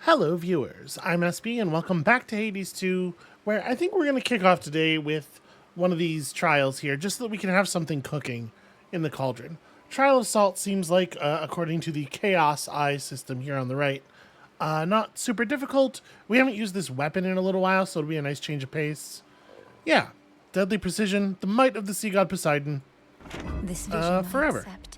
Hello, viewers. I'm SB, and welcome back to Hades 2, where I think we're going to kick off today with one of these trials here, just so that we can have something cooking in the cauldron. Trial of Salt seems like, according to the Chaos Eye system here on the right, not super difficult. We haven't used this weapon in a little while, so it'll be a nice change of pace. Yeah, deadly precision, the might of the sea god Poseidon. This vision forever. I accept.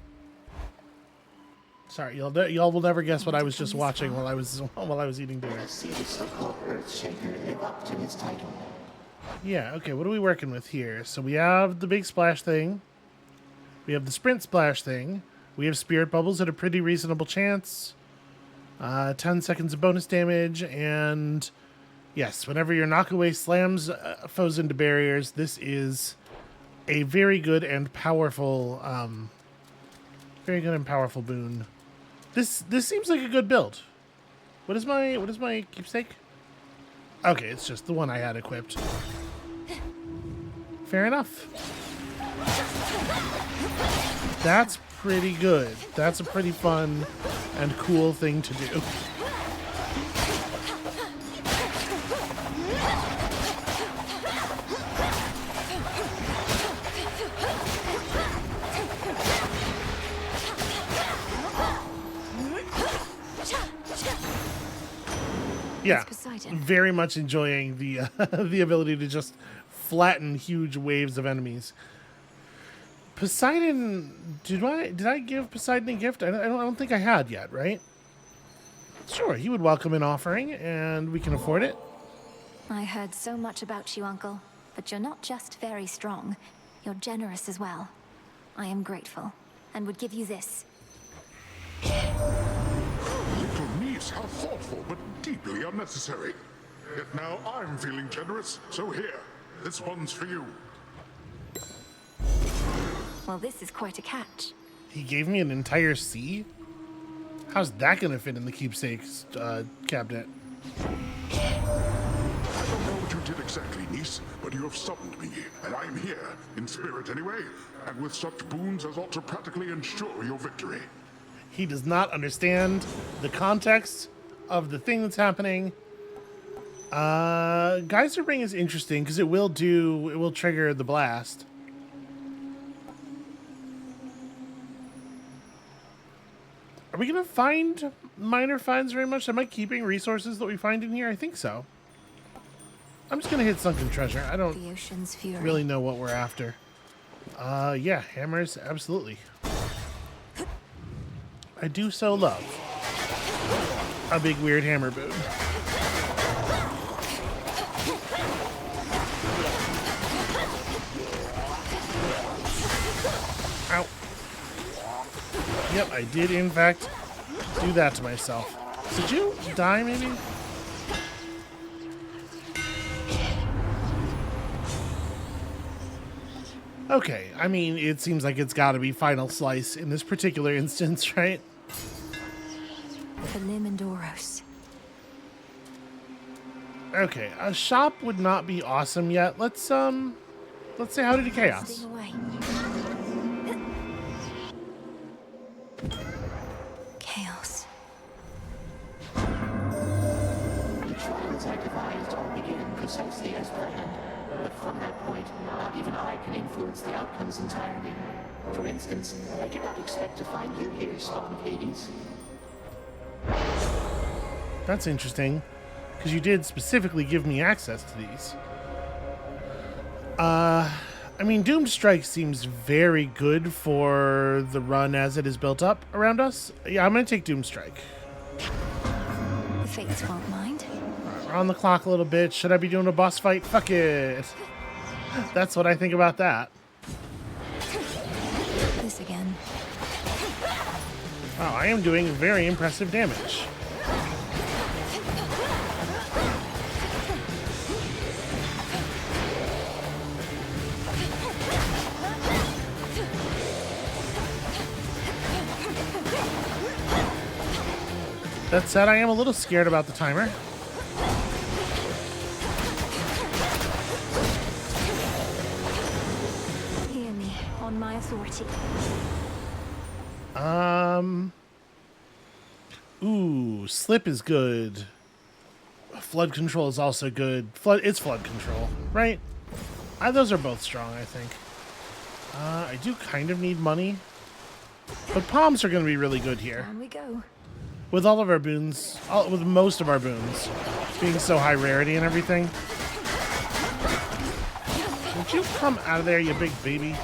Sorry, y'all will never guess what I was just watching while I was eating dinner. Yeah, okay, what are we working with here? So we have the big splash thing. We have the sprint splash thing. We have spirit bubbles at a pretty reasonable chance. 10 seconds of bonus damage, and yes, whenever your knockaway slams foes into barriers, this is a very good and powerful boon. This seems like a good build. What is my keepsake? Okay, it's just the one I had equipped. Fair enough. That's pretty good. That's a pretty fun and cool thing to do. Yeah, very much enjoying the the ability to just flatten huge waves of enemies. Poseidon, did I give Poseidon a gift? I don't think I had yet, right? Sure, he would welcome an offering, and we can afford it. I heard so much about you, Uncle, but you're not just very strong. You're generous as well. I am grateful, and would give you this. Little niece, how thoughtful, but deeply unnecessary. Yet now I'm feeling generous, so here, this one's for you. Well, this is quite a catch. He gave me an entire sea? How's that gonna fit in the keepsakes cabinet? I don't know what you did exactly, niece, but you have summoned me, and I am here, in spirit anyway, and with such boons as ought to practically ensure your victory. He does not understand the context of the thing that's happening. Geyser Ring is interesting because it will trigger the blast. Are we gonna find minor finds very much? Am I keeping resources that we find in here? I think so. I'm just gonna hit Sunken Treasure. I don't The ocean's fury. really know what we're after. Yeah, hammers, absolutely. I do so love a big weird hammer boon. Ow. Yep, I did in fact do that to myself. Did you die maybe? Okay, I mean, it seems like it's gotta be Final Slice in this particular instance, right? The Limandoros. Okay, a shop would not be awesome yet. Let's say howdy to Chaos. Sting away. Chaos. The trials I devised all begin precisely as planned, but from that point, not even I can influence the outcomes entirely. For instance, I did not expect to find you here, Spawn of Hades. That's interesting, because you did specifically give me access to these. I mean, Doom Strike seems very good for the run as it is built up around us. Yeah, I'm gonna take Doom Strike. The fates won't mind. We're on the clock a little bit. Should I be doing a boss fight? Fuck it. That's what I think about that. This again. Wow, I am doing very impressive damage. That said, I am a little scared about the timer. Hear me on my authority. Ooh, slip is good. Flood control is also good. It's flood control, right? Those are both strong, I think. I do kind of need money. But palms are going to be really good here. Down we go. With all of our boons, with most of our boons being so high rarity and everything. Would you come out of there, you big baby?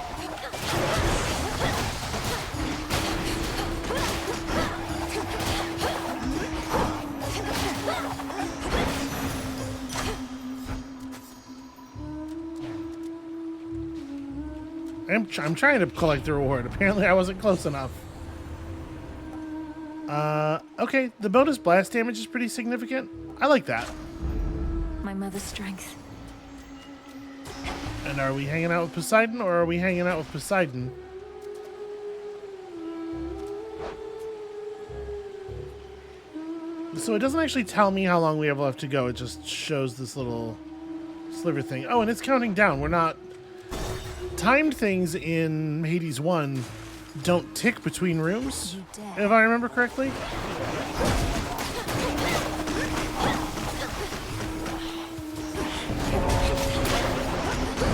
I'm trying to collect the reward. Apparently I wasn't close enough. Okay, the bonus blast damage is pretty significant. I like that. My mother's strength. And are we hanging out with Poseidon, or are we hanging out with Poseidon? So it doesn't actually tell me how long we have left to go. It just shows this little sliver thing. Oh, and it's counting down. We're not... Timed things in Hades 1 don't tick between rooms, if I remember correctly.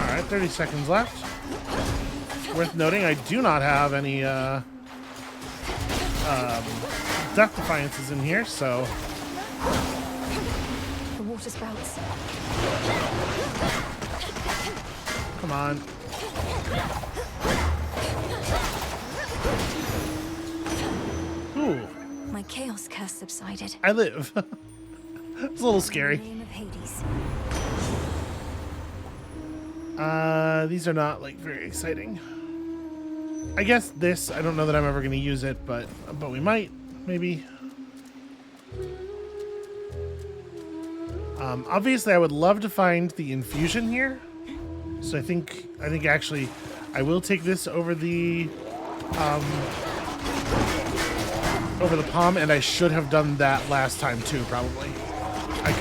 Alright, 30 seconds left. Worth noting, I do not have any death defiances in here, so... The water spouts. Come on. Ooh. My chaos curse subsided. I live. It's a little scary. In the name of Hades. These are not, like, very exciting. I guess this, I don't know that I'm ever going to use it, but we might, maybe. Obviously, I would love to find the infusion here. So I think actually I will take this over the palm, and I should have done that last time too, probably. I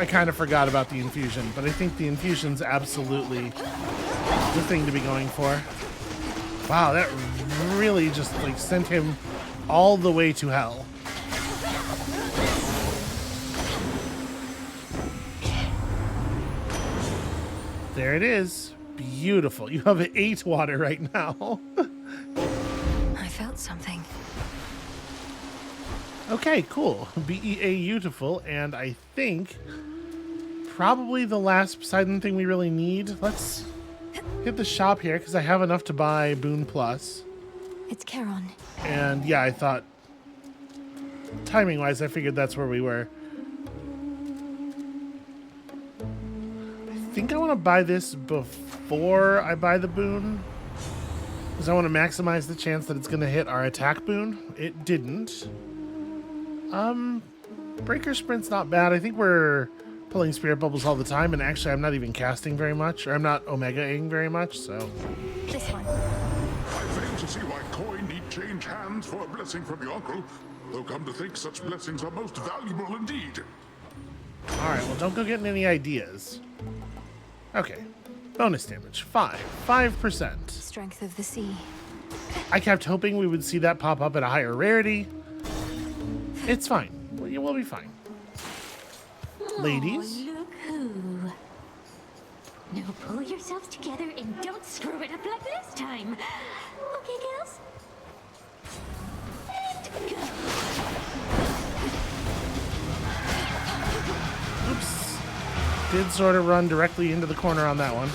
kind of forgot about the infusion, but I think the infusion's absolutely the thing to be going for. Wow, that really just like sent him all the way to hell. There it is. Beautiful. You have 8 water right now. I felt something. Okay, cool. Beautiful, and I think probably the last Poseidon thing we really need. Let's hit the shop here because I have enough to buy Boon Plus. It's Charon. And yeah, I thought timing-wise, I figured that's where we were. I think I want to buy this before I buy the boon, because I want to maximize the chance that it's going to hit our attack boon. It didn't. Breaker Sprint's not bad. I think we're pulling Spirit Bubbles all the time, and actually I'm not even casting very much, or I'm not Omega-ing very much, so... This one. I fail to see why coin need change hands for a blessing from your uncle, though come to think such blessings are most valuable indeed. Alright, well don't go getting any ideas. Okay. Bonus damage. 5%. Strength of the sea. I kept hoping we would see that pop up at a higher rarity. It's fine. We'll be fine. Ladies? Oh, look who. Now pull yourselves together and don't screw it up like last time. Okay, girls? And go. Oops. Did sort of run directly into the corner on that one.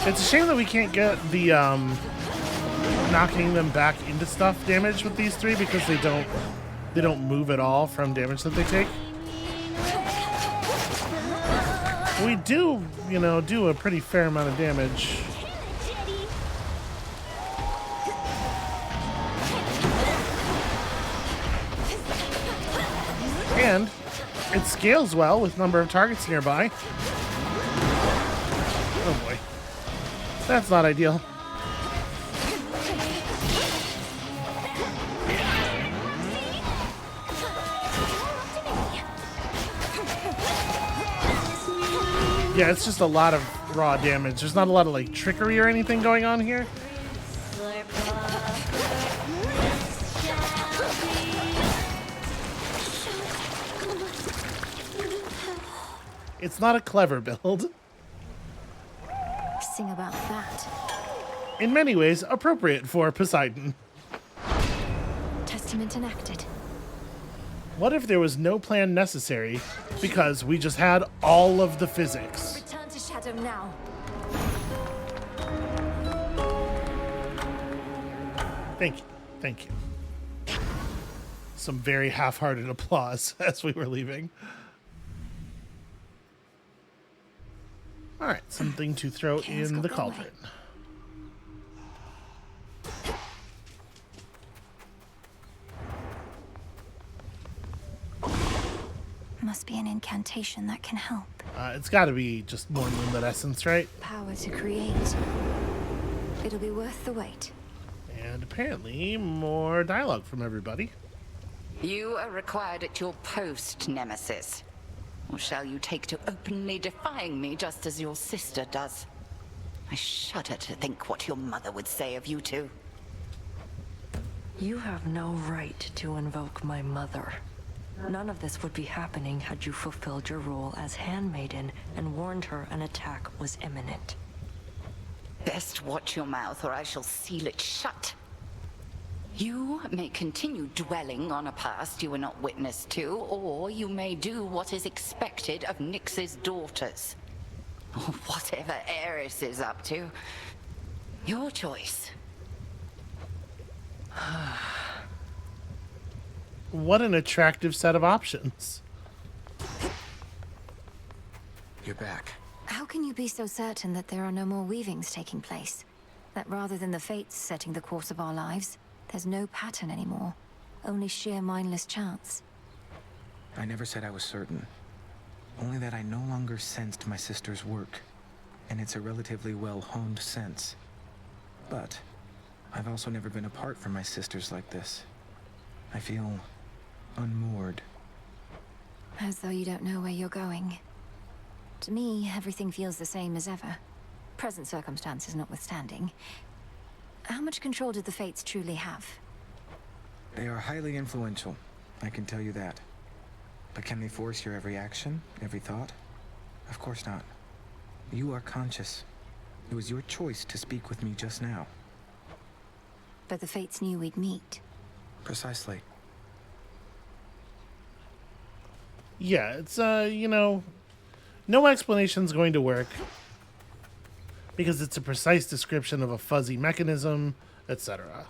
It's a shame that we can't get the knocking them back into stuff damage with these three, because they don't move at all from damage that they take. We do, do a pretty fair amount of damage. And it scales well with number of targets nearby. Oh boy. That's not ideal. Yeah, it's just a lot of raw damage. There's not a lot of like trickery or anything going on here. It's not a clever build. Sing about that. In many ways, appropriate for Poseidon. Testament enacted. What if there was no plan necessary because we just had all of the physics? Return to Shadow now. Thank you. Thank you. Some very half-hearted applause as we were leaving. All right, something to throw Kane's in got the that cauldron. way. Must be an incantation that can help. It's got to be just more moonlit essence, right? Power to create. It'll be worth the wait. And apparently more dialogue from everybody. You are required at your post, Nemesis. Or shall you take to openly defying me just as your sister does? I shudder to think what your mother would say of you two. You have no right to invoke my mother. None of this would be happening had you fulfilled your role as handmaiden and warned her an attack was imminent. Best watch your mouth or I shall seal it shut. You may continue dwelling on a past you were not witness to, or you may do what is expected of Nyx's daughters. Or whatever Eris is up to. Your choice. What an attractive set of options. You're back. How can you be so certain that there are no more weavings taking place? That rather than the fates setting the course of our lives, there's no pattern anymore. Only sheer mindless chance. I never said I was certain. Only that I no longer sensed my sister's work. And it's a relatively well-honed sense. But I've also never been apart from my sisters like this. I feel unmoored. As though you don't know where you're going. To me, everything feels the same as ever. Present circumstances notwithstanding. How much control do the fates truly have? They are highly influential, I can tell you that. But can they force your every action, every thought? Of course not. You are conscious. It was your choice to speak with me just now. But the fates knew we'd meet. Precisely. Yeah, it's, no explanation's going to work. Because it's a precise description of a fuzzy mechanism, etc.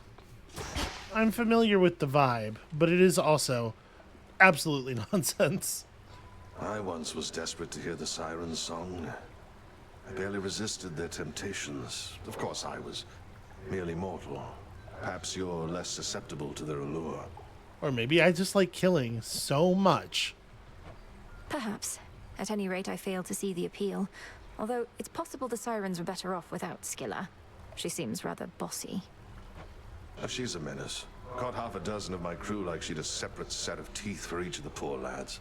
I'm familiar with the vibe, but it is also absolutely nonsense. I once was desperate to hear the siren's song. I barely resisted their temptations. Of course, I was merely mortal. Perhaps you're less susceptible to their allure. Or maybe I just like killing so much. Perhaps. At any rate, I fail to see the appeal. Although, it's possible the sirens were better off without Skilla. She seems rather bossy. She's a menace. Caught half a dozen of my crew like she'd a separate set of teeth for each of the poor lads.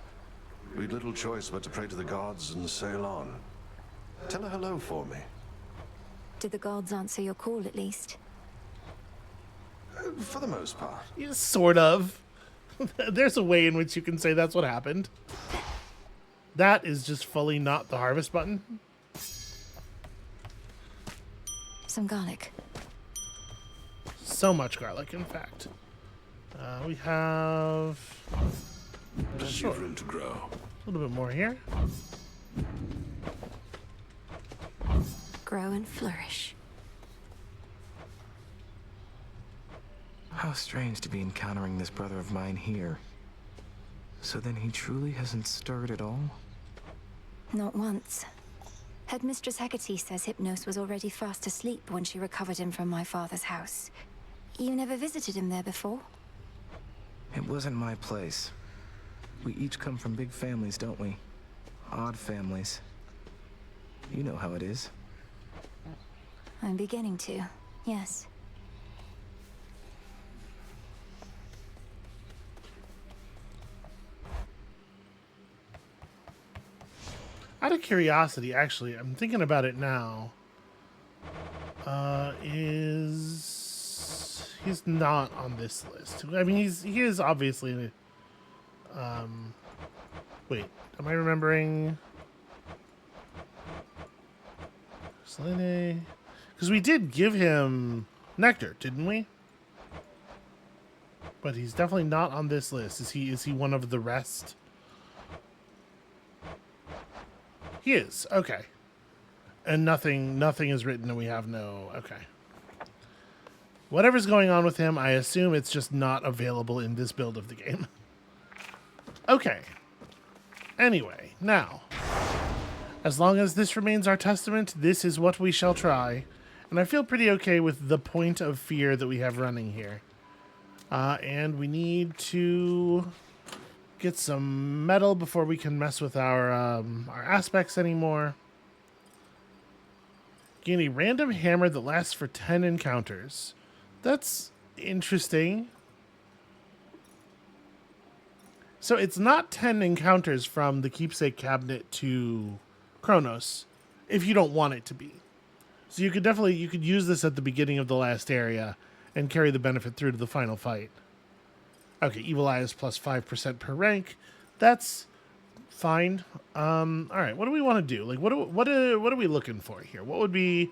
We'd little choice but to pray to the gods and sail on. Tell her hello for me. Did the gods answer your call at least? For the most part. Yeah, sort of. There's a way in which you can say that's what happened. That is just fully not the harvest button. Some garlic. So much garlic, in fact. We have Plenty of room to grow. a little bit more here. Grow and flourish. How strange to be encountering this brother of mine here. So then he truly hasn't stirred at all? Not once. Headmistress Hecate says Hypnos was already fast asleep when she recovered him from my father's house. You never visited him there before? It wasn't my place. We each come from big families, don't we? Odd families. You know how it is. I'm beginning to, yes. Out of curiosity, actually, I'm thinking about it now. He's not on this list? I mean, he is obviously. Wait, am I remembering? Selene, because we did give him nectar, didn't we? But he's definitely not on this list. Is he one of the rest? He is. Okay. And nothing is written, and we have no... Okay. Whatever's going on with him, I assume it's just not available in this build of the game. Okay. Anyway, now. As long as this remains our testament, this is what we shall try. And I feel pretty okay with the point of fear that we have running here. And we need to get some metal before we can mess with our aspects anymore. Gain a random hammer that lasts for 10 encounters. That's interesting. So it's not 10 encounters from the keepsake cabinet to Chronos, if you don't want it to be. So you could use this at the beginning of the last area and carry the benefit through to the final fight. Okay, Evil Eye is plus 5% per rank. That's fine. All right, what do we want to do? Like, what are we looking for here? What would be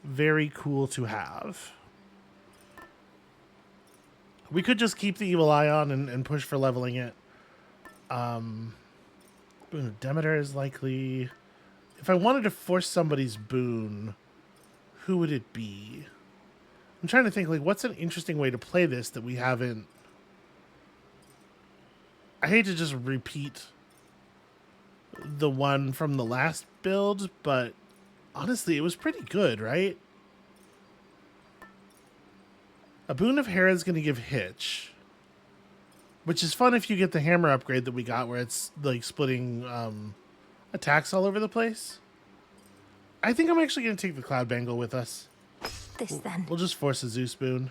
very cool to have? We could just keep the Evil Eye on and push for leveling it. Boon of Demeter is likely. If I wanted to force somebody's boon, who would it be? I'm trying to think, like, what's an interesting way to play this that we haven't... I hate to just repeat the one from the last build, but honestly, it was pretty good, right? A Boon of Hera is going to give Hitch, which is fun if you get the hammer upgrade that we got where it's like splitting attacks all over the place. I think I'm actually going to take the Cloud Bangle with us. This then. We'll just force a Zeus Boon.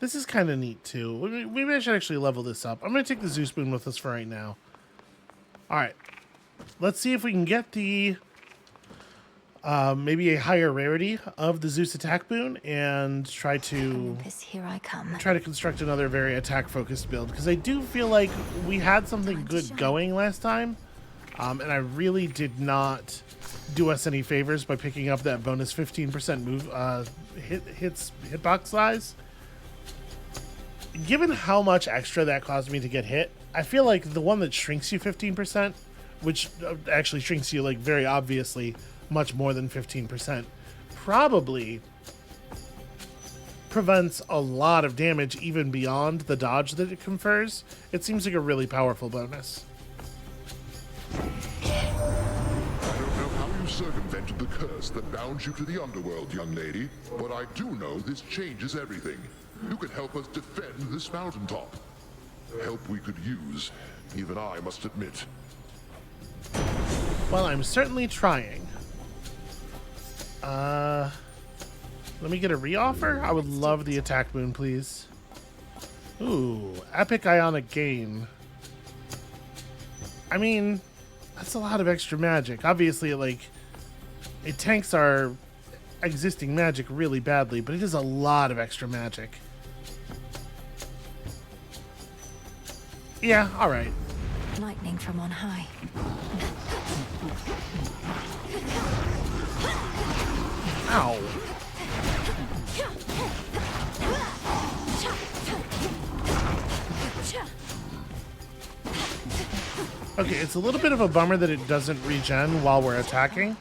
This is kind of neat, too. Maybe I should actually level this up. I'm going to take the Zeus Boon with us for right now. Alright. Let's see if we can get the... maybe a higher rarity of the Zeus attack boon and try to... Here I come. Try to construct another very attack-focused build. Because I do feel like we had something good going last time. And I really did not do us any favors by picking up that bonus 15% move hitbox size. Given how much extra that caused me to get hit, I feel like the one that shrinks you 15%, which actually shrinks you like very obviously much more than 15%, probably prevents a lot of damage even beyond the dodge that it confers. It seems like a really powerful bonus. I don't know how you circumvented the curse that bound you to the Underworld, young lady, but I do know this changes everything. You can help us defend this mountaintop. Help we could use, even I must admit. Well, I'm certainly trying. Let me get a reoffer? I would love the attack boon, please. Ooh, Epic Ionic Gain. I mean, that's a lot of extra magic. Obviously, like, it tanks our existing magic really badly, but it is a lot of extra magic. Yeah, alright. Lightning from on high. Ow. Okay, it's a little bit of a bummer that it doesn't regen while we're attacking.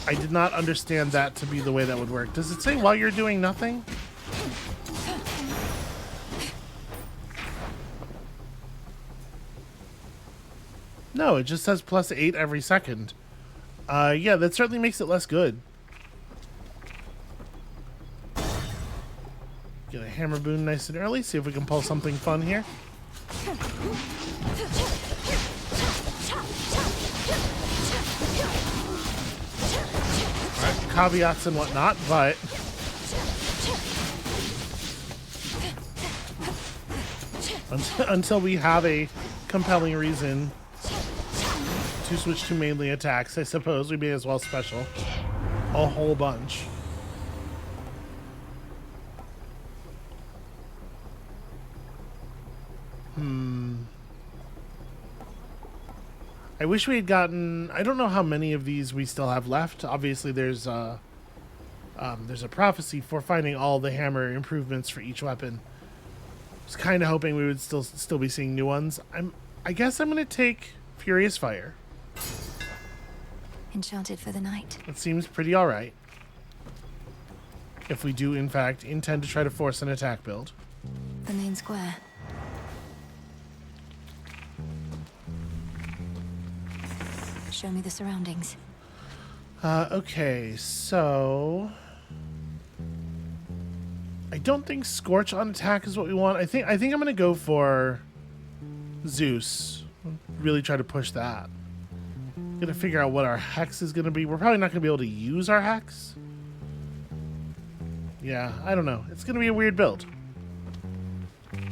I did not understand that to be the way that would work. Does it say while you're doing nothing? No, it just says +8 every second. Yeah, that certainly makes it less good. Get a hammer boon nice and early, see if we can pull something fun here. caveats and whatnot, but until we have a compelling reason to switch to mainly attacks, I suppose we may as well special a whole bunch. I wish we had gotten... I don't know how many of these we still have left. Obviously, there's a prophecy for finding all the hammer improvements for each weapon. I was kind of hoping we would still be seeing new ones. I guess I'm going to take Furious Fire. Enchanted for the night. It seems pretty alright. If we do, in fact, intend to try to force an attack build. The main square. Show me the surroundings. Okay, so... I don't think Scorch on attack is what we want. I think I'm going to go for Zeus. Really try to push that. Gonna figure out what our Hex is going to be. We're probably not going to be able to use our Hex. Yeah, I don't know. It's going to be a weird build.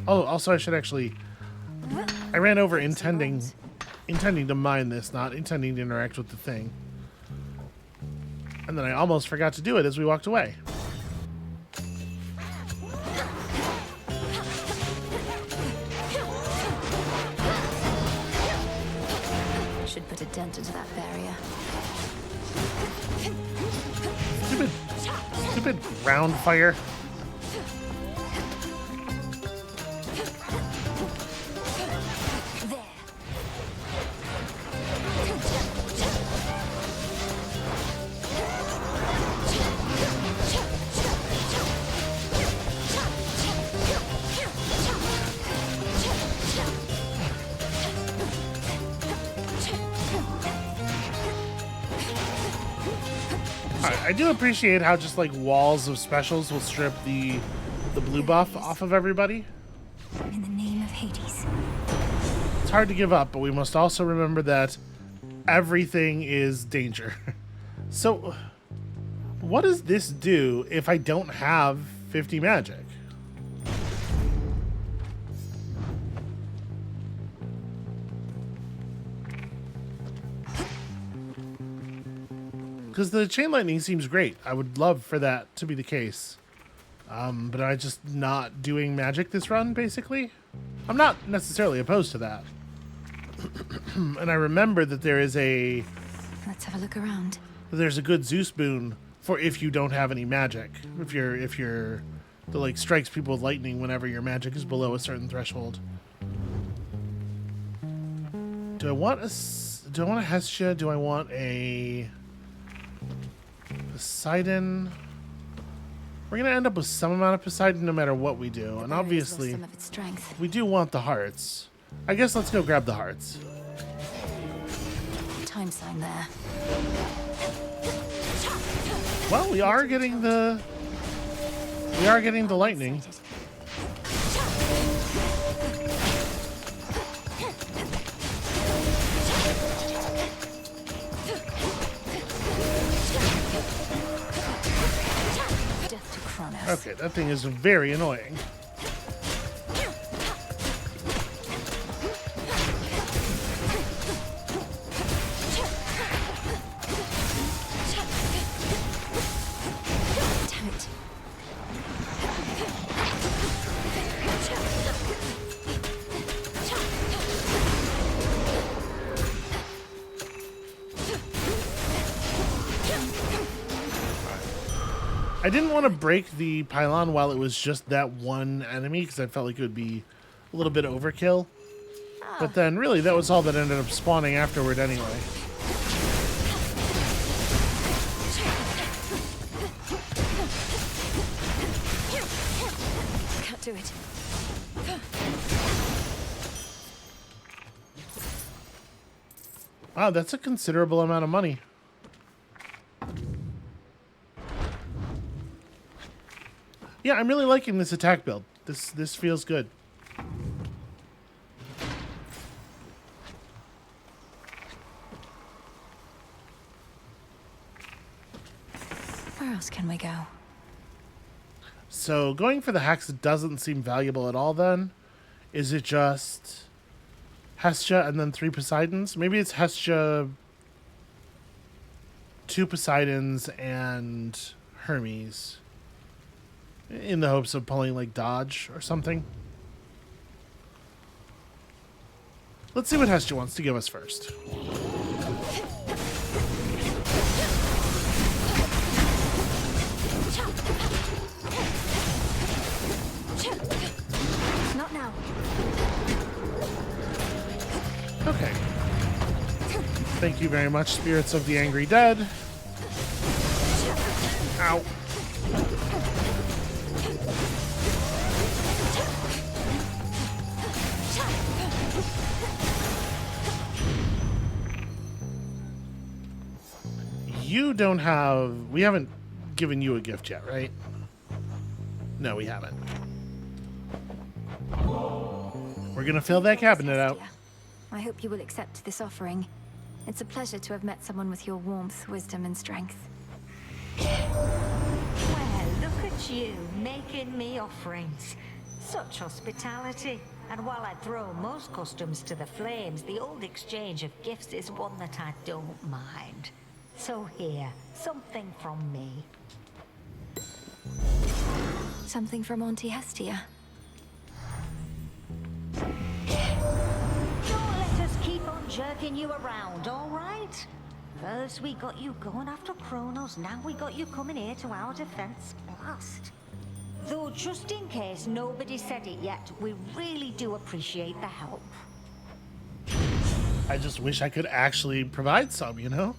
Oh, also I should actually... I ran over intending to mine this, not intending to interact with the thing. And then I almost forgot to do it as we walked away. Should put a dent into that barrier. Stupid ground fire. I do appreciate how just like walls of specials will strip the blue buff off of everybody. In the name of Hades. It's hard to give up, but we must also remember that everything is danger. So, what does this do if I don't have 50 magic? Because the chain lightning seems great. I would love for that to be the case. But I'm just not doing magic this run, basically. I'm not necessarily opposed to that. And I remember that there is a... Let's have a look around. There's a good Zeus boon for if you don't have any magic. If you're that like strikes people with lightning whenever your magic is below a certain threshold. Do I want a Hestia? Do I want a Poseidon? We're gonna end up with some amount of Poseidon no matter what we do, and obviously some of its strength. we do want the hearts. I guess let's go grab the hearts. Time sign there. Well, we are getting the lightning. Death to Chronos. Okay, that thing is very annoying. Damn it. I didn't want to break the pylon while it was just that one enemy because I felt like it would be a little bit overkill. But then really that was all that ended up spawning afterward anyway. Can't do it. Wow, that's a considerable amount of money. Yeah, I'm really liking this attack build. This feels good. Where else can we go? So going for the Hex doesn't seem valuable at all then. Is it just Hestia and then 3 Poseidons? Maybe it's Hestia, 2 Poseidons, and Hermes. In the hopes of pulling like dodge or something. Let's see what Hestia wants to give us first. Not now. Okay. Thank you very much, Spirits of the Angry Dead. Ow. You don't have... We haven't given you a gift yet, right? No, we haven't. We're gonna fill that cabinet out. I hope you will accept this offering. It's a pleasure to have met someone with your warmth, wisdom, and strength. Well, look at you, making me offerings. Such hospitality. And while I throw most customs to the flames, the old exchange of gifts is one that I don't mind. So here, something from me. Something from Auntie Hestia. Don't let us keep on jerking you around, all right? First we got you going after Chronos, now we got you coming here to our defense. Blast. Though just in case nobody said it yet, we really do appreciate the help. I just wish I could actually provide some, you know?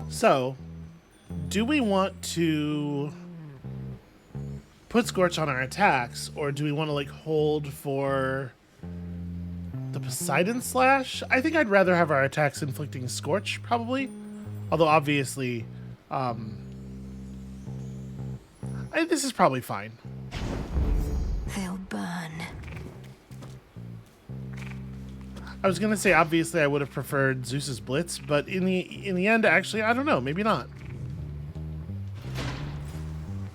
So, do we want to put Scorch on our attacks, or do we want to like hold for the Poseidon Slash? I think I'd rather have our attacks inflicting Scorch, probably. Although obviously, this is probably fine. They'll burn. I was gonna say obviously I would have preferred Zeus's Blitz, but in the end, actually, I don't know, maybe not.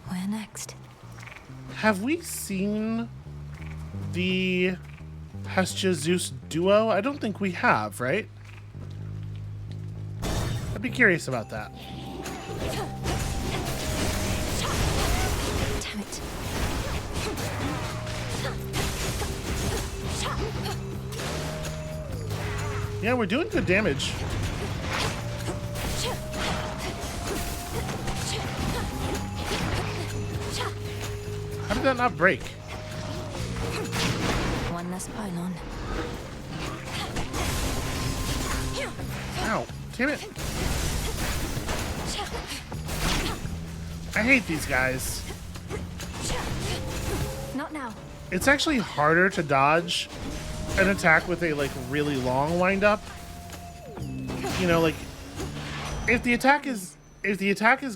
Where next? Have we seen the Hestia Zeus duo? I don't think we have, right? I'd be curious about that. Damn it. Yeah, we're doing good damage. How did that not break? One less pylon. Ow, damn it. I hate these guys. Not now. It's actually harder to dodge an attack with a like really long wind up. You know, like if the attack is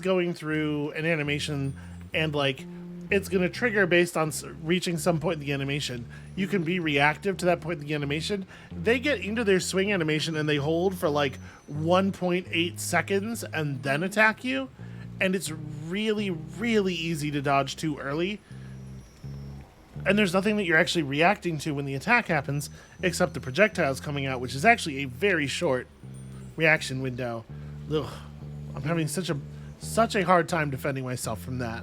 going through an animation and like it's going to trigger based on reaching some point in the animation, you can be reactive to that point in the animation. They get into their swing animation and they hold for like 1.8 seconds and then attack you, and it's really, really easy to dodge too early. And there's nothing that you're actually reacting to when the attack happens, except the projectiles coming out, which is actually a very short reaction window. Ugh, I'm having such a hard time defending myself from that.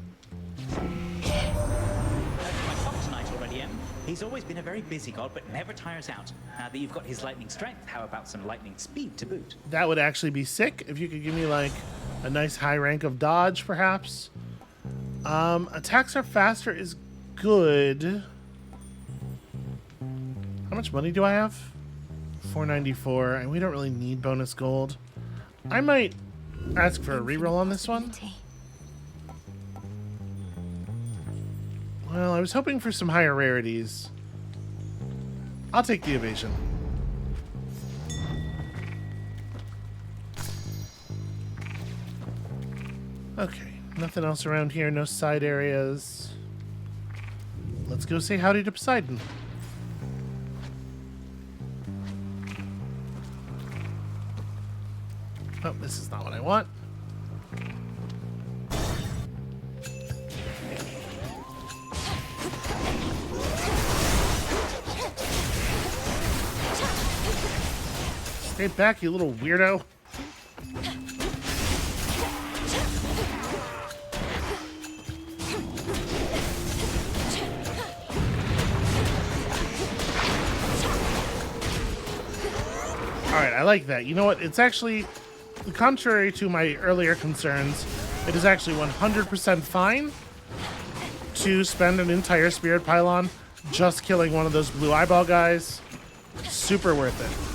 Tonight already, Em. He's always been a very busy god, but never tires out. Now that you've got his lightning strength, how about some lightning speed to boot? That would actually be sick if you could give me like a nice high rank of dodge, perhaps. Attacks are faster is good. How much money do I have? 494, and we don't really need bonus gold. I might ask for a reroll on this one. Well, I was hoping for some higher rarities. I'll take the evasion. Okay, nothing else around here, no side areas. Let's go say howdy to Poseidon. Oh, this is not what I want. Get back, you little weirdo. Alright, I like that. You know what? It's actually, contrary to my earlier concerns, it is actually 100% fine to spend an entire spirit pylon just killing one of those blue eyeball guys. Super worth it.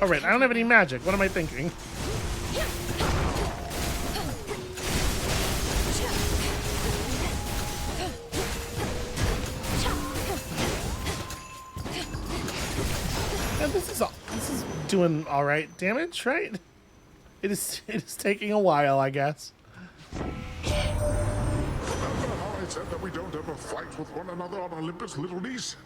Alright, I don't have any magic. What am I thinking? Yeah, this is doing alright damage, right? It is taking a while, I guess. I said that we don't ever fight with one another on Olympus, little niece.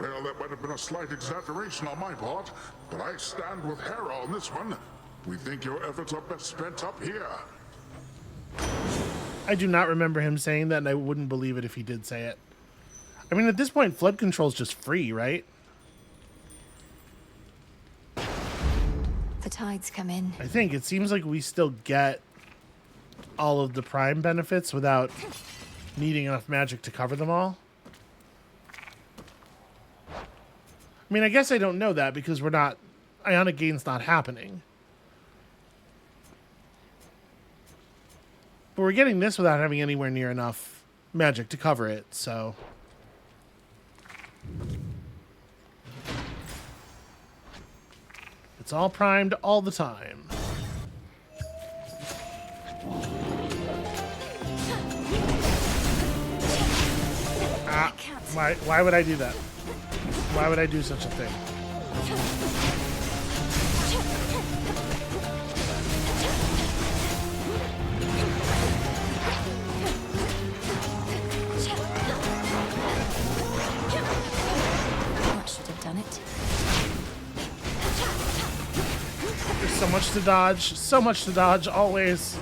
Well, that might have been a slight exaggeration on my part, but I stand with Hera on this one. We think your efforts are best spent up here. I do not remember him saying that, and I wouldn't believe it if he did say it. I mean, at this point, flood control is just free, right? The tides come in. I think it seems like we still get all of the prime benefits without needing enough magic to cover them all. I mean, I guess I don't know that because we're not... Ionic gain's not happening. But we're getting this without having anywhere near enough magic to cover it, so... It's all primed all the time. Ah, why would I do that? Why would I do such a thing? That should have done it. There's so much to dodge, always.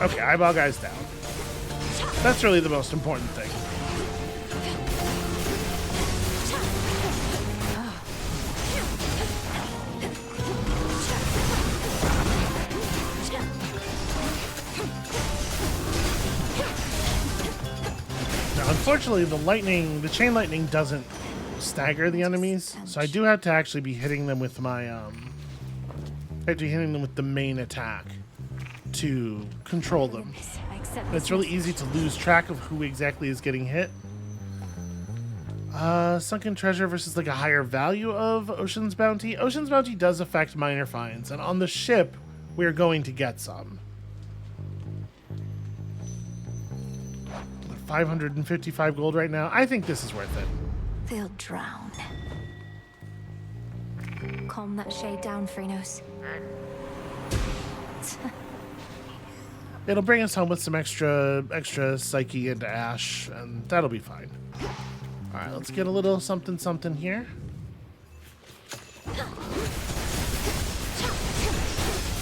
Okay, eyeball guy's down. That's really the most important thing. Now, unfortunately, the chain lightning doesn't stagger the enemies, so I do have to actually be hitting them with my hitting them with the main attack to control them. And it's really easy to lose track of who exactly is getting hit. Sunken treasure versus like a higher value of Ocean's Bounty. Ocean's Bounty does affect minor finds, and on the ship we're going to get some. 555 gold right now. I think this is worth it. They'll drown. Calm that shade down, Chronos. It'll bring us home with some extra psyche and ash, and that'll be fine. All right, let's get a little something here.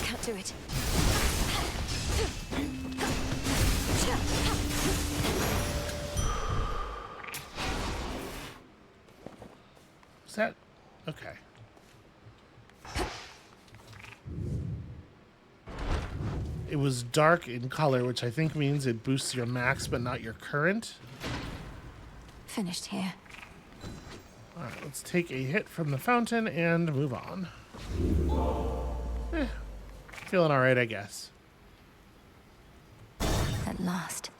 Can't do it. Is that okay? It was dark in color, which I think means it boosts your max but not your current. Finished here. All right, let's take a hit from the fountain and move on. Feeling all right, I guess. At last.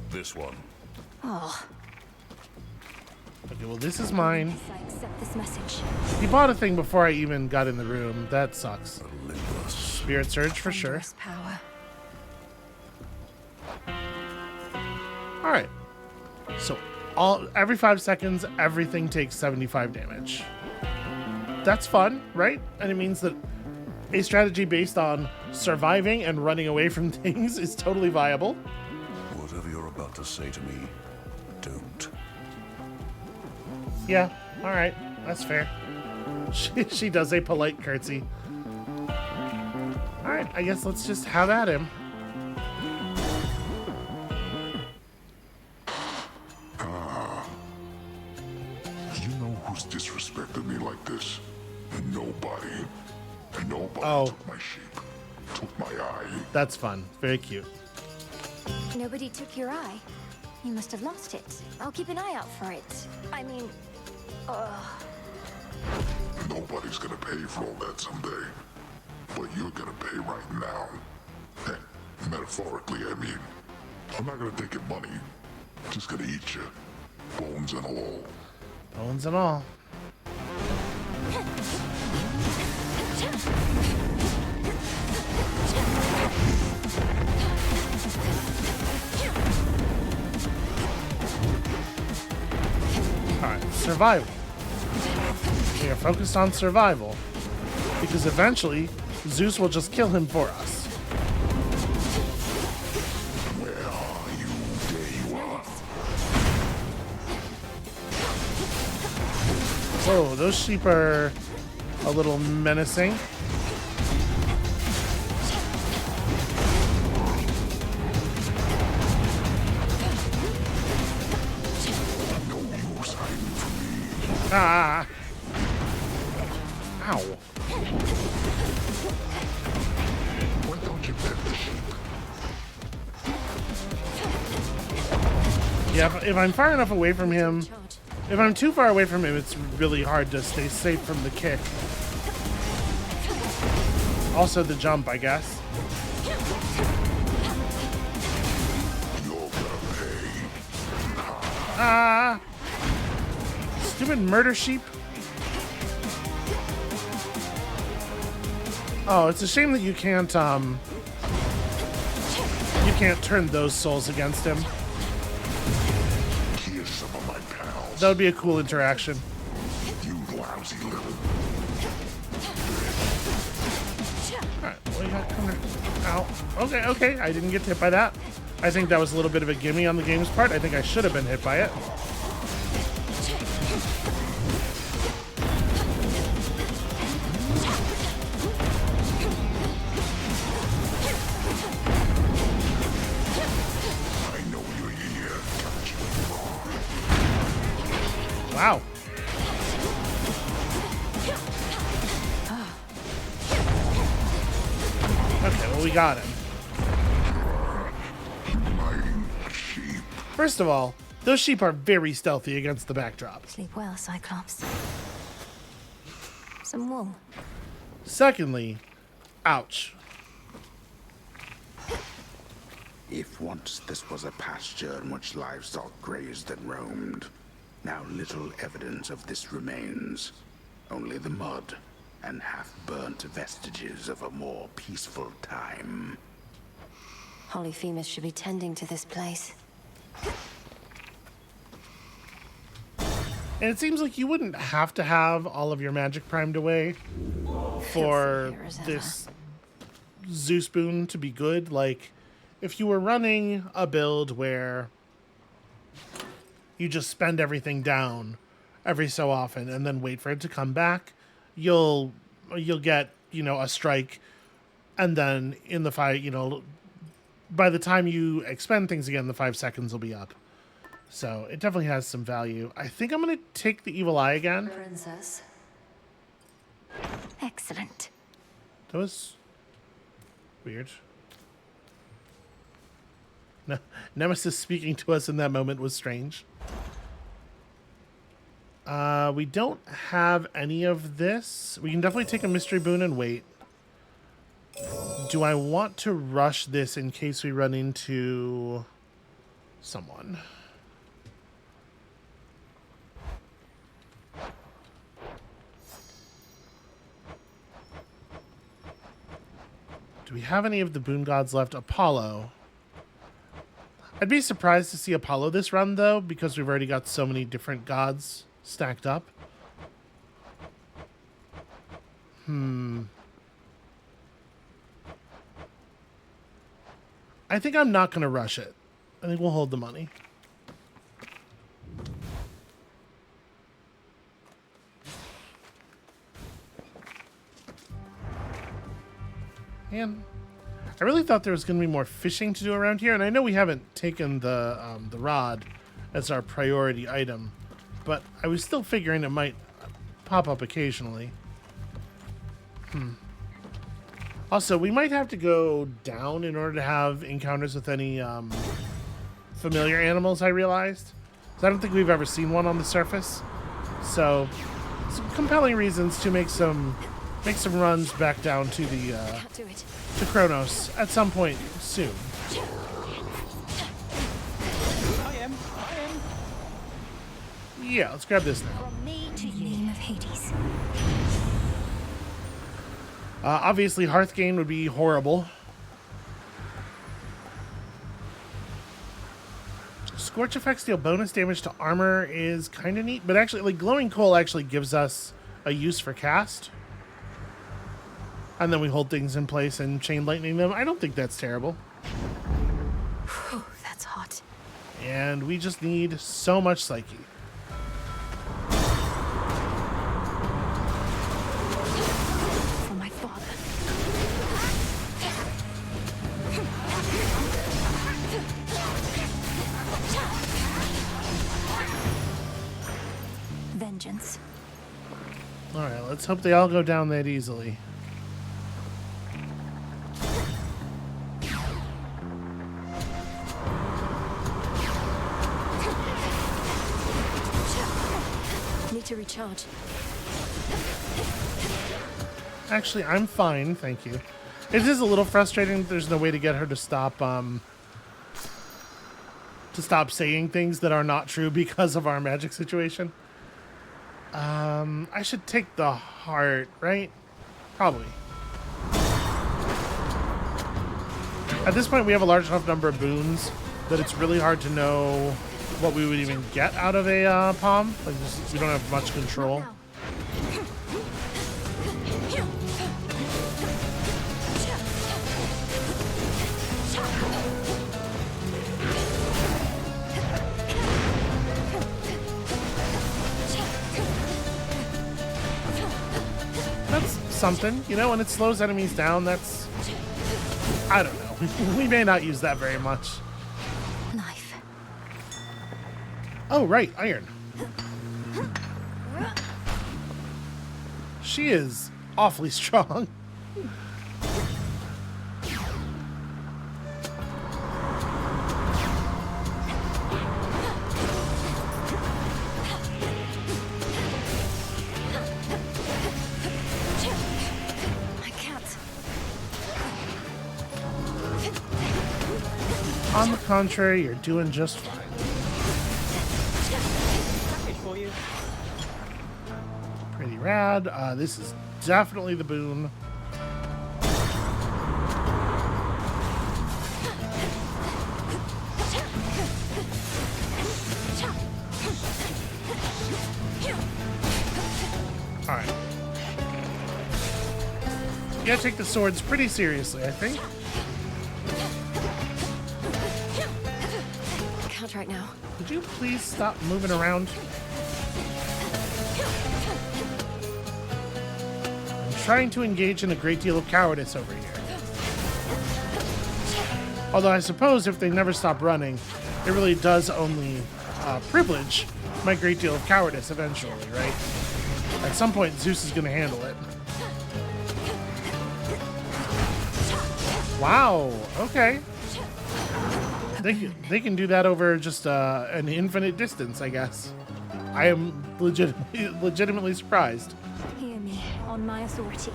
This one. Oh. Okay, well, this is mine. I accept this message. He bought a thing before I even got in the room. That sucks. Olympus. Spirit Surge for sure. Thunderous power. All right. So every 5 seconds, everything takes 75 damage. That's fun, right? And it means that a strategy based on surviving and running away from things is totally viable. Whatever you're about to say to me, don't. Yeah, all right, that's fair. She does a polite curtsy. All right, I guess let's just have at him. who's disrespected me like this? Nobody. Nobody Oh. took my sheep. Took my eye. That's fun. Very cute. Nobody took your eye. You must have lost it. I'll keep an eye out for it. I mean, Nobody's gonna pay for all that someday. But you're gonna pay right now. Metaphorically, I mean. I'm not gonna take your money. I'm just gonna eat you. Bones and all. Bones and all. Alright, survival. We are focused on survival. Because eventually, Zeus will just kill him for us. Where are you? There you are. Whoa, those sheep are a little menacing. No use hiding from me. Ah! Ow. Why don't you pet the sheep? Yeah, if I'm far enough away from him, if I'm too far away from him, it's really hard to stay safe from the kick. Also the jump, I guess. You're gonna pay. Ah! Stupid murder sheep. Oh, it's a shame that you can't turn those souls against him. Here's some of my pals. That would be a cool interaction. You lousy little. Alright, what do you got coming? Ow. Okay, okay, I didn't get hit by that. I think that was a little bit of a gimme on the game's part. I think I should have been hit by it. I know you're here. Got you wrong. Wow. Okay, well, we got him. My sheep. First of all, those sheep are very stealthy against the backdrop. sleep well, Cyclops. Some wool. Secondly, ouch. If once this was a pasture in which livestock grazed and roamed, now little evidence of this remains. Only the mud and half-burnt vestiges of a more peaceful time. Polyphemus should be tending to this place. And it seems like you wouldn't have to have all of your magic primed away for Filthy here as ever. this Zeus boon to be good. Like, if you were running a build where you just spend everything down every so often and then wait for it to come back, you'll get, you know, a strike, and then in the fight, you know, by the time you expend things again, the 5 seconds will be up. So it definitely has some value. I think I'm gonna take the evil eye again. Princess. Excellent. That was weird. No, Nemesis speaking to us in that moment was strange. We don't have any of this. We can definitely take a mystery boon and wait. Do I want to rush this in case we run into someone? Do we have any of the boon gods left? Apollo. I'd be surprised to see Apollo this run, though, because we've already got so many different gods stacked up. I think I'm not going to rush it. I think we'll hold the money. Man, I really thought there was going to be more fishing to do around here, and I know we haven't taken the rod as our priority item, but I was still figuring it might pop up occasionally. Also, we might have to go down in order to have encounters with any familiar animals, I realized. So I don't think we've ever seen one on the surface. So, some compelling reasons to make some runs back down to the to Chronos at some point soon. I am. Yeah, let's grab this now. From me to you. Name of Hades. Obviously, Hearthgain would be horrible. Scorch effects deal bonus damage to armor is kind of neat, but actually, like, glowing coal actually gives us a use for cast. And then we hold things in place and chain lightning them. I don't think that's terrible. Whew, that's hot. And we just need so much psyche. For my father. Vengeance. All right, let's hope they all go down that easily. Need to recharge. Actually, I'm fine, thank you. It is a little frustrating that there's no way to get her to stop saying things that are not true because of our magic situation. I should take the heart, right? Probably. At this point, we have a large enough number of boons that it's really hard to know what we would even get out of a palm. Like, we don't have much control. That's something, you know, when it slows enemies down, that's... I don't know. We may not use that very much. Knife. Oh, right, iron. She is awfully strong. On the contrary, you're doing just fine. For you. Pretty rad. This is definitely the boon. Alright. You gotta take the swords pretty seriously, I think. Count right now. Could you please stop moving around? I'm trying to engage in a great deal of cowardice over here. Although I suppose if they never stop running, it really does only privilege my great deal of cowardice eventually, right? At some point, Zeus is going to handle it. Wow, okay. They can do that over just an infinite distance, I guess. I am legitimately surprised. Hear me, on my authority.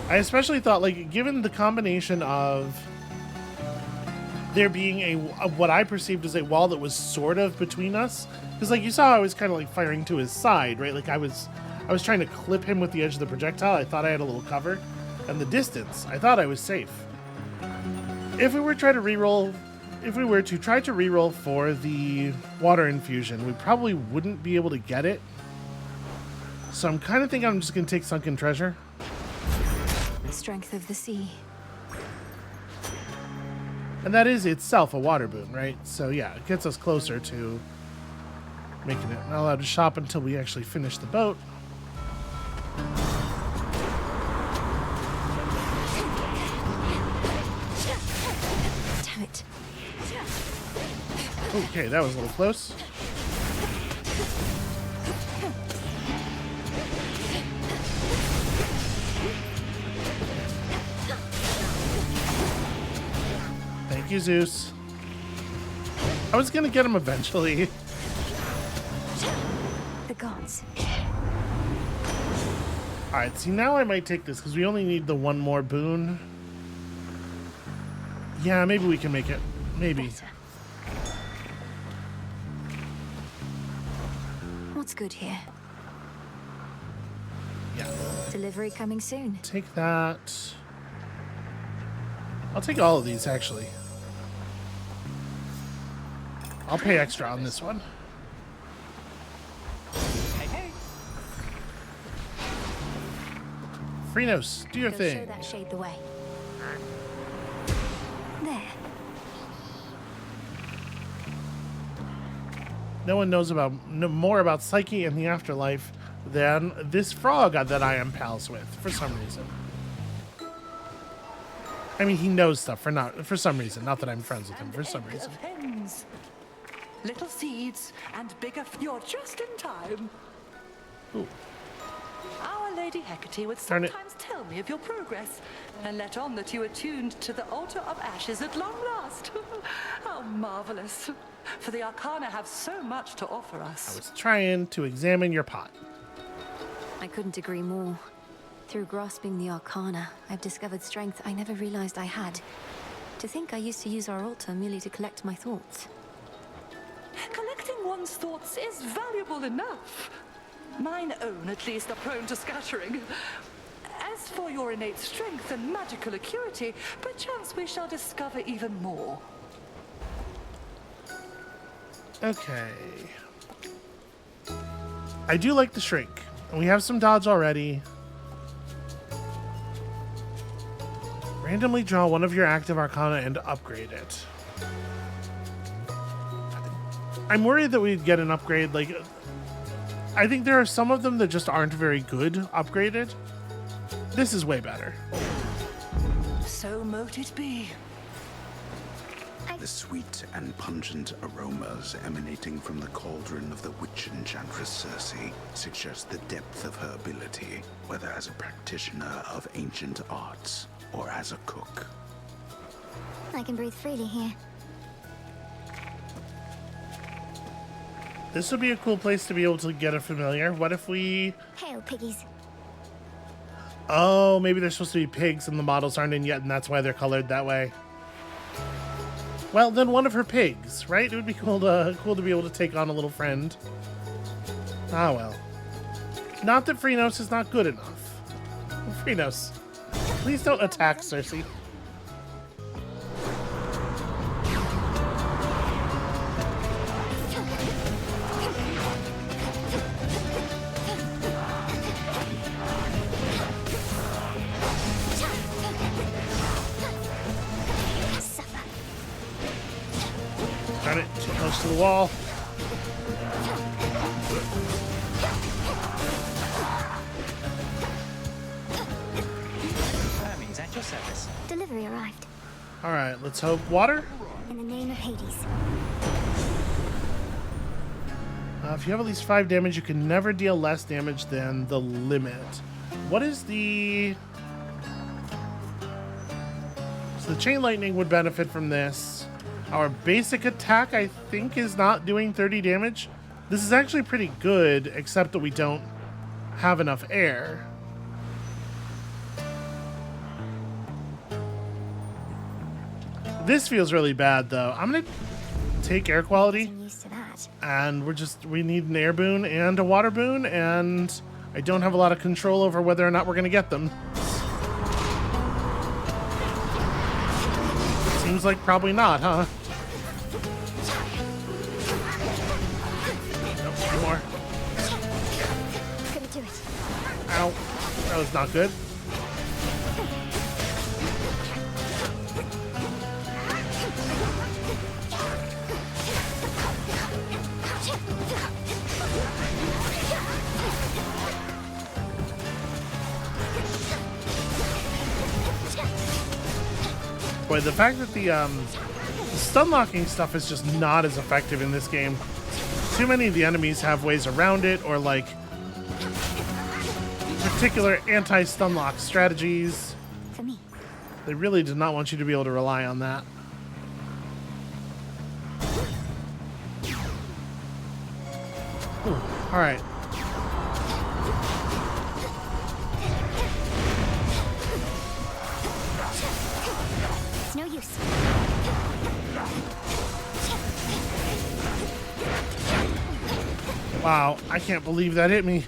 I especially thought, like, given the combination of there being what I perceived as a wall that was sort of between us, because, like, you saw I was kind of like firing to his side, right? Like I was trying to clip him with the edge of the projectile. I thought I had a little cover, and the distance, I thought I was safe. If we were to try to reroll for the water infusion, we probably wouldn't be able to get it. So I'm kind of thinking I'm just going to take Sunken Treasure. Strength of the sea. And that is itself a water boon, right? So yeah, it gets us closer to making it. Not allowed to shop until we actually finish the boat. Damn it. Okay, that was a little close. you, Zeus. I was gonna get him eventually. The gods. Alright, see, now I might take this because we only need the one more boon. Yeah, maybe we can make it. Maybe. Better. What's good here? Yeah. Delivery coming soon. Take that. I'll take all of these, actually. I'll pay extra on this one. Hey, hey. Chronos, do your Go thing. show that shade the way. There. No one knows more about Psyche and the afterlife than this frog that I am pals with, for some reason. I mean, he knows stuff for some reason. Not that I'm friends with him, for some reason. Of hens. Little seeds and bigger. You're just in time. Ooh. Our Lady Hecate would Darn it. sometimes tell me of your progress and let on that you attuned to the altar of ashes at long last. How marvelous. For the Arcana have so much to offer I us. was trying to examine your pot. I couldn't agree more. Through grasping the Arcana, I've discovered strength I never realized I had. To think I used to use our altar merely to collect my thoughts. Collecting one's thoughts is valuable enough. Mine own, at least, are prone to scattering. As for your innate strength and magical acuity, perchance we shall discover even more. Okay. I do like the shrink. And we have some dodge already. Randomly draw one of your active Arcana and upgrade it. I'm worried that we'd get an upgrade. Like, I think there are some of them that just aren't very good upgraded. This is way better. So mote it be. The sweet and pungent aromas emanating from the cauldron of the witch enchantress Circe suggest the depth of her ability, whether as a practitioner of ancient arts or as a cook. I can breathe freely here. This would be a cool place to be able to get a familiar. What if we... Hail, piggies. Oh, maybe they're supposed to be pigs and the models aren't in yet, and that's why they're colored that way. Well, then one of her pigs, right? It would be cool to be able to take on a little friend. Ah, well. Not that Chronos is not good enough. Chronos, please don't attack Circe. Darn it, too close to the wall. Hermes, at your service. Delivery arrived. Alright, let's hope water. In the name of Hades. If you have at least 5 damage, you can never deal less damage than the limit. What is the... So the chain lightning would benefit from this. Our basic attack, I think, is not doing 30 damage. This is actually pretty good, except that we don't have enough air. This feels really bad, though. I'm gonna take air quality. I'm used to that. And we need an air boon and a water boon, and I don't have a lot of control over whether or not we're gonna get them. Seems like probably not, huh? Nope, 2 more. Couldn't do it. Ow. That was not good. Boy, the fact that the stun locking stuff is just not as effective in this game. Too many of the enemies have ways around it, or like particular anti-stun lock strategies. For me. They really did not want you to be able to rely on that. All right. It's no use. Wow, I can't believe that hit me.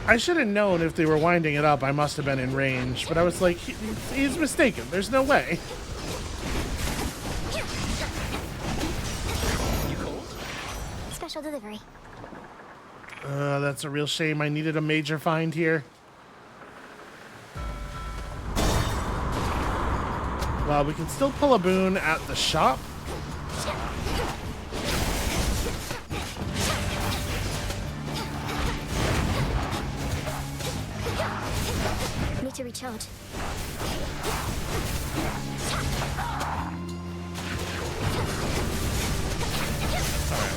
I should have known if they were winding it up, I must have been in range, but I was like, he's mistaken. There's no way. You cold? Special delivery. That's a real shame. I needed a major find here. Well, we can still pull a boon at the shop. Need to recharge.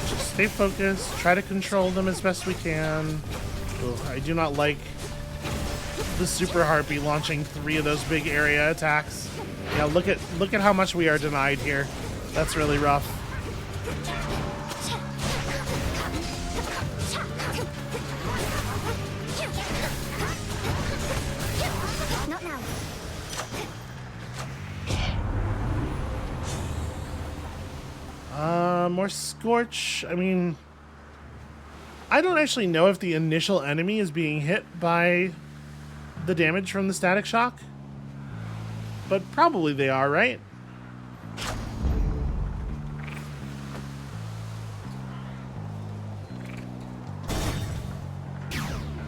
Just stay focused. Try to control them as best we can. Ugh, I do not like the Super Harpy launching 3 of those big area attacks. Yeah, look at how much we are denied here. That's really rough. Not now. More Scorch. I mean, I don't actually know if the initial enemy is being hit by the damage from the static shock, but probably they are, right?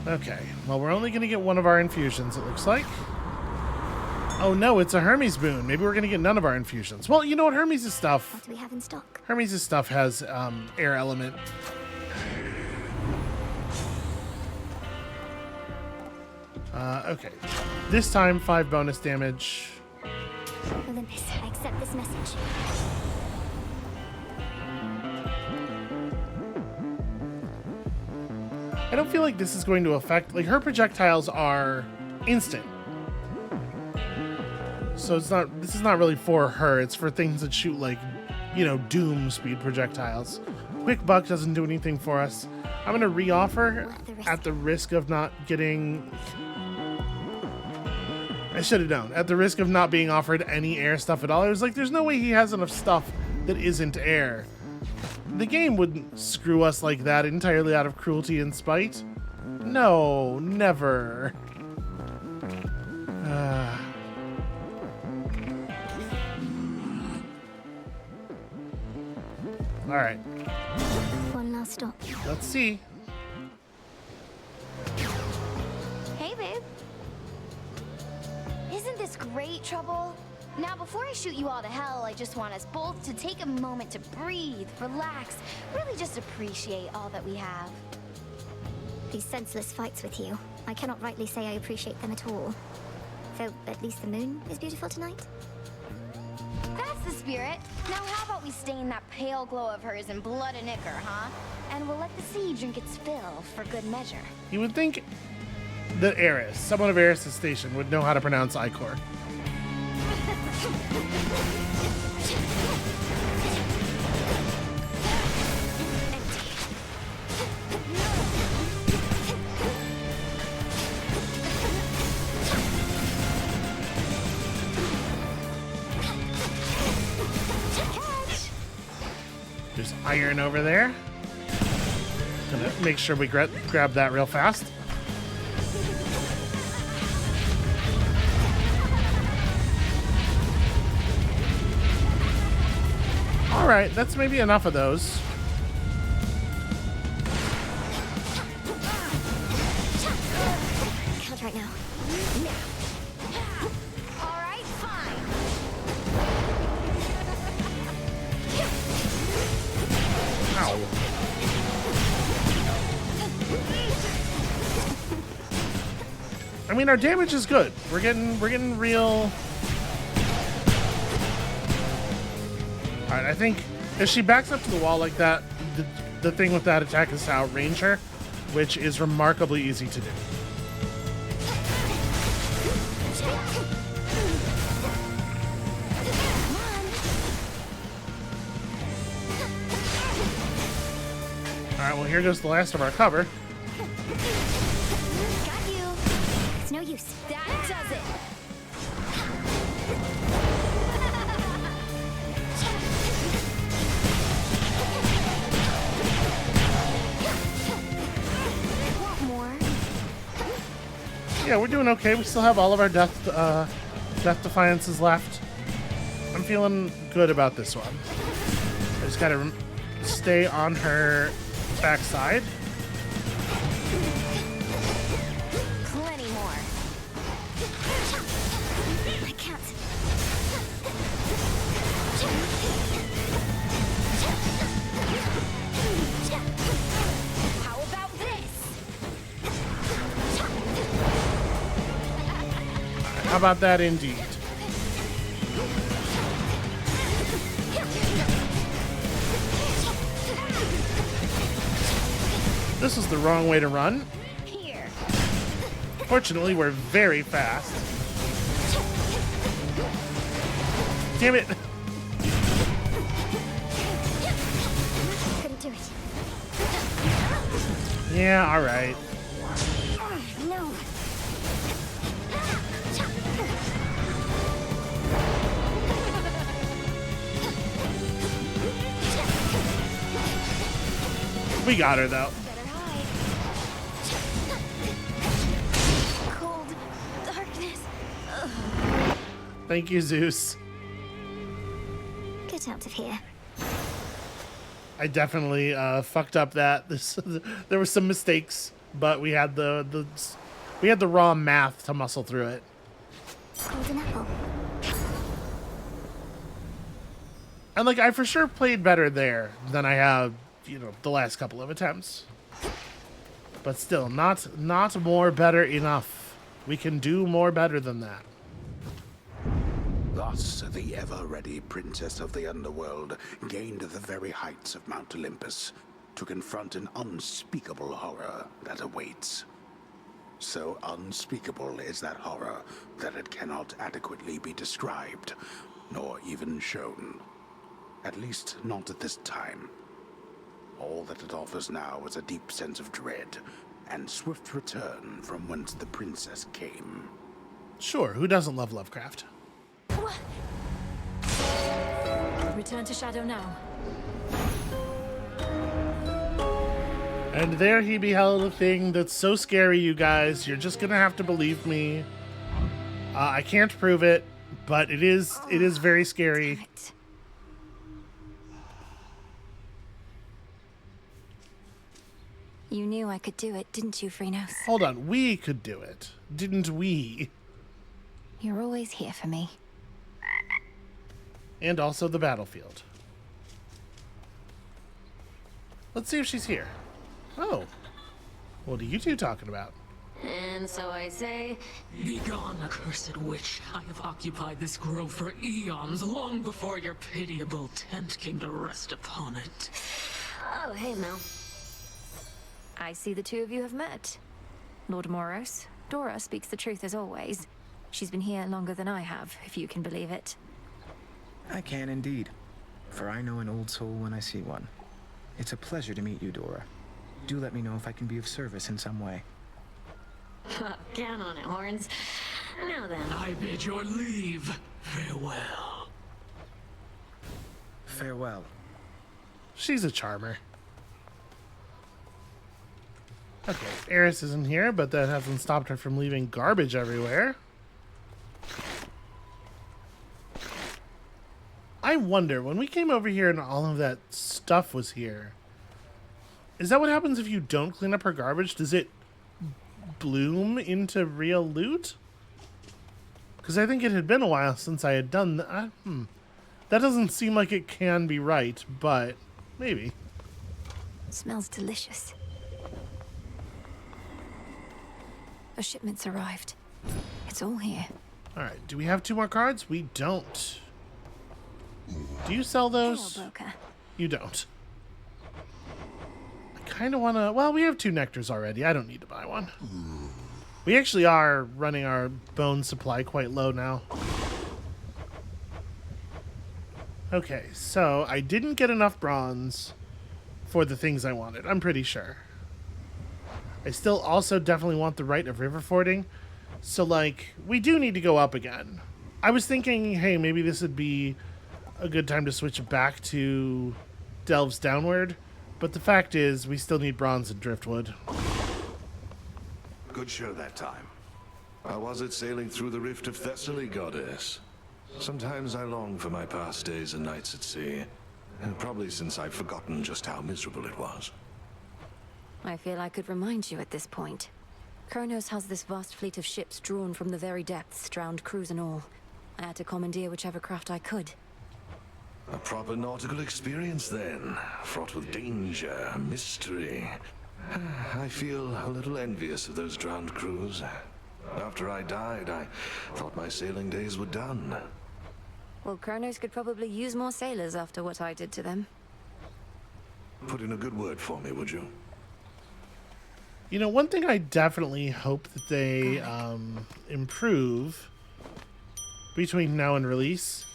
Okay, well, we're only going to get one of our infusions, it looks like. Oh no, it's a Hermes boon. Maybe we're going to get none of our infusions. Well, you know what? Hermes' stuff... What do we have in stock? Hermes' stuff has air element. Okay. This time, 5 bonus damage. Olympus, I accept this message. I don't feel like this is going to affect... Like, her projectiles are instant. So it's not... This is not really for her. It's for things that shoot, like, you know, Doom speed projectiles. Quick Buck doesn't do anything for us. I'm going to re-offer at the risk of not getting... I should have known. At the risk of not being offered any air stuff at all. I was like, there's no way he has enough stuff that isn't air. The game wouldn't screw us like that entirely out of cruelty and spite. No, never. All right. One last stop. Let's see. Hey, babe. Isn't this great, Trouble? Now, before I shoot you all to hell, I just want us both to take a moment to breathe, relax, really just appreciate all that we have. These senseless fights with you, I cannot rightly say I appreciate them at all. Though at least the moon is beautiful tonight. That's the spirit. Now, how about we stain that pale glow of hers in blood and ichor, huh? And we'll let the sea drink its fill for good measure. You would think that Eris, someone of Eris' station, would know how to pronounce ichor. There's iron over there. Gonna make sure we grab that real fast. All right, that's maybe enough of those. Can't right now. All right, fine. Ow. I mean, our damage is good. We're getting real. All right, I think if she backs up to the wall like that, the thing with that attack is to outrange her, which is remarkably easy to do. All Alright, well, here goes the last of our cover. Got you. It's no use. That does it. Want more? Yeah, we're doing okay. We still have all of our death defiances left. I'm feeling good about this one. I just gotta stay on her backside. Plenty more. I can't. How about this? How about that indeed? This is the wrong way to run. Here. Fortunately, we're very fast. Damn it. Couldn't do it. Yeah, alright. No. We got her, though. Better hide. Cold. Darkness. Ugh. Thank you, Zeus. Get out of here. I definitely fucked up that. There were some mistakes, but we had the raw math to muscle through it. Golden apple. And like I for sure played better there than I have, the last couple of attempts. But still, not more better enough. We can do more better than that. Thus, the ever-ready princess of the Underworld gained the very heights of Mount Olympus to confront an unspeakable horror that awaits. So unspeakable is that horror that it cannot adequately be described, nor even shown. At least not at this time. All that it offers now is a deep sense of dread and swift return from whence the princess came. Sure, who doesn't love Lovecraft? Return to Shadow now. And there he beheld a thing that's so scary, you guys. You're just gonna have to believe me. I can't prove it, but it is very scary. You knew I could do it, didn't you, Chronos? Hold on, we could do it, didn't we? You're always here for me. And also the battlefield. Let's see if she's here. Oh. What are you two talking about? And so I say, begone, accursed witch. I have occupied this grove for eons, long before your pitiable tent came to rest upon it. oh, hey, Mel. I see the two of you have met. Lord Moros, Dora speaks the truth as always. She's been here longer than I have, if you can believe it. I can indeed, for I know an old soul when I see one. It's a pleasure to meet you, Dora. Do let me know if I can be of service in some way. Count on it, Horns. Now then. I bid your leave. Farewell. Farewell. She's a charmer. Okay, Eris isn't here, but that hasn't stopped her from leaving garbage everywhere. I wonder, when we came over here and all of that stuff was here, is that what happens if you don't clean up her garbage? Does it bloom into real loot? Because I think it had been a while since I had done that. That doesn't seem like it can be right, but maybe. It smells delicious. A shipment's arrived. It's all here. Alright, do we have 2 more cards? We don't. Do you sell those? Hello, broker. You don't. I kind of want to... Well, we have 2 nectars already. I don't need to buy one. We actually are running our bone supply quite low now. Okay, so I didn't get enough bronze for the things I wanted. I'm pretty sure. I still also definitely want the right of river fording. So, like, we do need to go up again. I was thinking, hey, maybe this would be a good time to switch back to Delves Downward. But the fact is, we still need bronze and driftwood. Good show that time. How was it sailing through the rift of Thessaly, goddess? Sometimes I long for my past days and nights at sea. And probably since I've forgotten just how miserable it was. I feel I could remind you at this point. Chronos has this vast fleet of ships drawn from the very depths, drowned crews and all. I had to commandeer whichever craft I could. A proper nautical experience then, fraught with danger, mystery. I feel a little envious of those drowned crews. After I died, I thought my sailing days were done. Well, Chronos could probably use more sailors after what I did to them. Put in a good word for me, would you? You know, one thing I definitely hope that they improve between now and release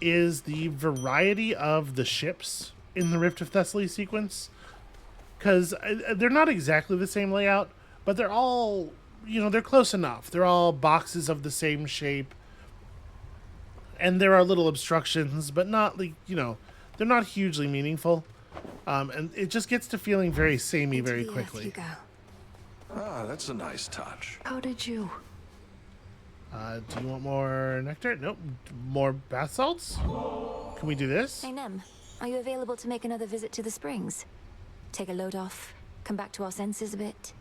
is the variety of the ships in the Rift of Thessaly sequence. Because they're not exactly the same layout, but they're all, you know, they're close enough. They're all boxes of the same shape. And there are little obstructions, but not, like, you know, they're not hugely meaningful. And it just gets to feeling very samey very quickly. Ah, that's a nice touch. How did you? Do you want more nectar? Nope. More bath salts? Can we do this? Hey, Nem, are you available to make another visit to the springs? Take a load off, come back to our senses a bit.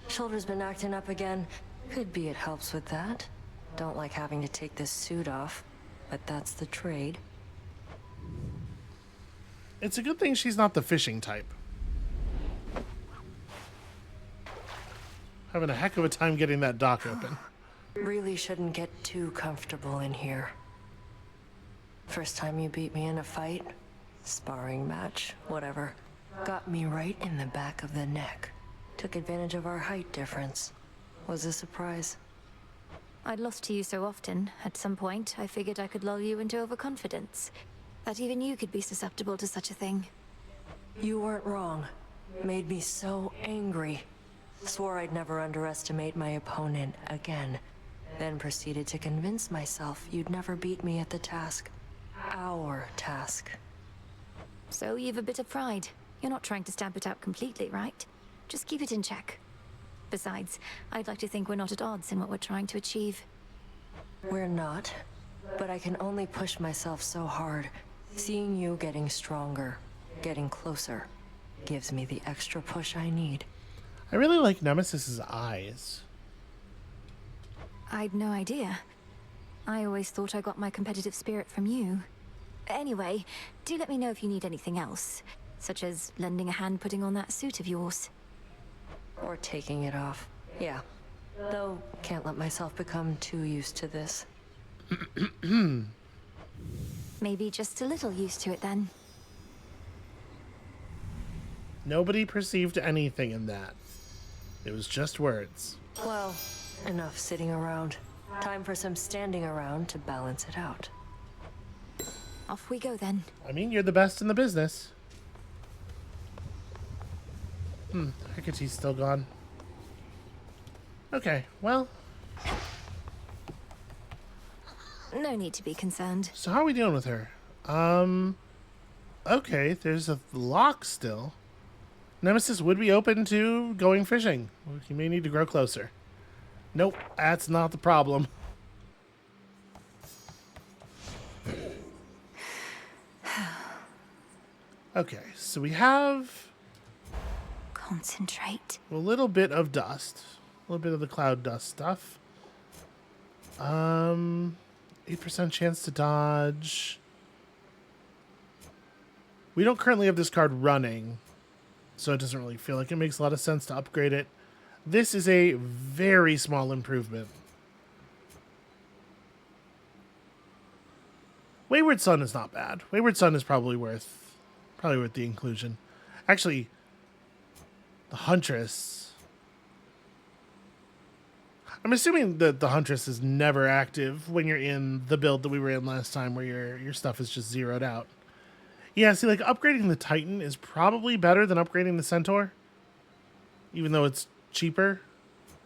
Shoulder's been acting up again. Could be it helps with that. Don't like having to take this suit off, but that's the trade. It's a good thing she's not the fishing type. Having a heck of a time getting that dock open. Really shouldn't get too comfortable in here. First time you beat me in a fight, sparring match, whatever, got me right in the back of the neck. Took advantage of our height difference. Was a surprise. I'd lost to you so often, at some point I figured I could lull you into overconfidence. That even you could be susceptible to such a thing. You weren't wrong. Made me so angry. Swore I'd never underestimate my opponent again. Then proceeded to convince myself you'd never beat me at the task. Our task. So you've a bit of pride. You're not trying to stamp it out completely, right? Just keep it in check. Besides, I'd like to think we're not at odds in what we're trying to achieve. We're not. But I can only push myself so hard. Seeing you getting stronger, getting closer, gives me the extra push I need. I really like Nemesis's eyes. I'd no idea. I always thought I got my competitive spirit from you. Anyway, do let me know if you need anything else, such as lending a hand putting on that suit of yours. Or taking it off. Yeah. Though, can't let myself become too used to this. Maybe just a little used to it then. Nobody perceived anything in that. It was just words. Well, enough sitting around. Time for some standing around to balance it out. Off we go then. I mean, you're the best in the business. Hecate's still gone. Okay, well. No need to be concerned. So how are we doing with her? Okay, there's a lock still. Nemesis would be open to going fishing. You may need to grow closer. Nope, that's not the problem. Okay, so we have concentrate. A little bit of dust. A little bit of the cloud dust stuff. 8% chance to dodge. We don't currently have this card running, so it doesn't really feel like it makes a lot of sense to upgrade it. This is a very small improvement. Wayward Sun is not bad. Wayward Sun is probably worth the inclusion. Actually, the Huntress. I'm assuming that the Huntress is never active when you're in the build that we were in last time, where your stuff is just zeroed out. Yeah, see, like, upgrading the Titan is probably better than upgrading the Centaur. Even though it's cheaper.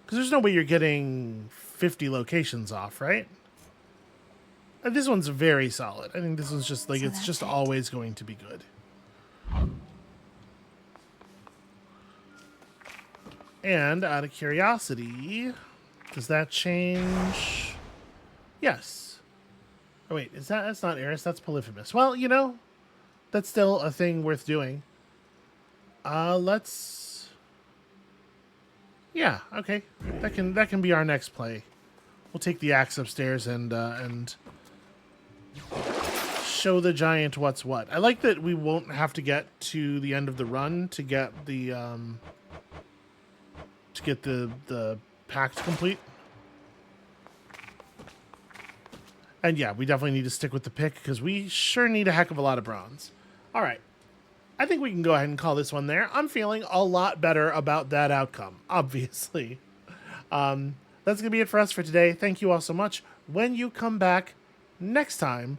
Because there's no way you're getting 50 locations off, right? And this one's very solid. I think this one's just, like, So it's just that's it. always going to be good. And out of curiosity, does that change? Yes. Oh, wait, that's not Eris, that's Polyphemus. Well, you know, that's still a thing worth doing. Let's... Yeah, okay. That can be our next play. We'll take the axe upstairs and show the giant what's what. I like that we won't have to get to the end of the run to get the pact complete. And yeah, we definitely need to stick with the pick because we sure need a heck of a lot of bronze. All right. I think we can go ahead and call this one there. I'm feeling a lot better about that outcome, obviously. That's going to be it for us for today. Thank you all so much. When you come back next time,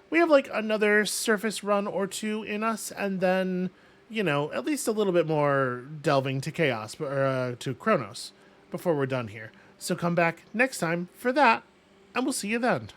we have like another surface run or two in us, and then, you know, at least a little bit more delving to Chaos, or to Chronos, before we're done here. So come back next time for that, and we'll see you then.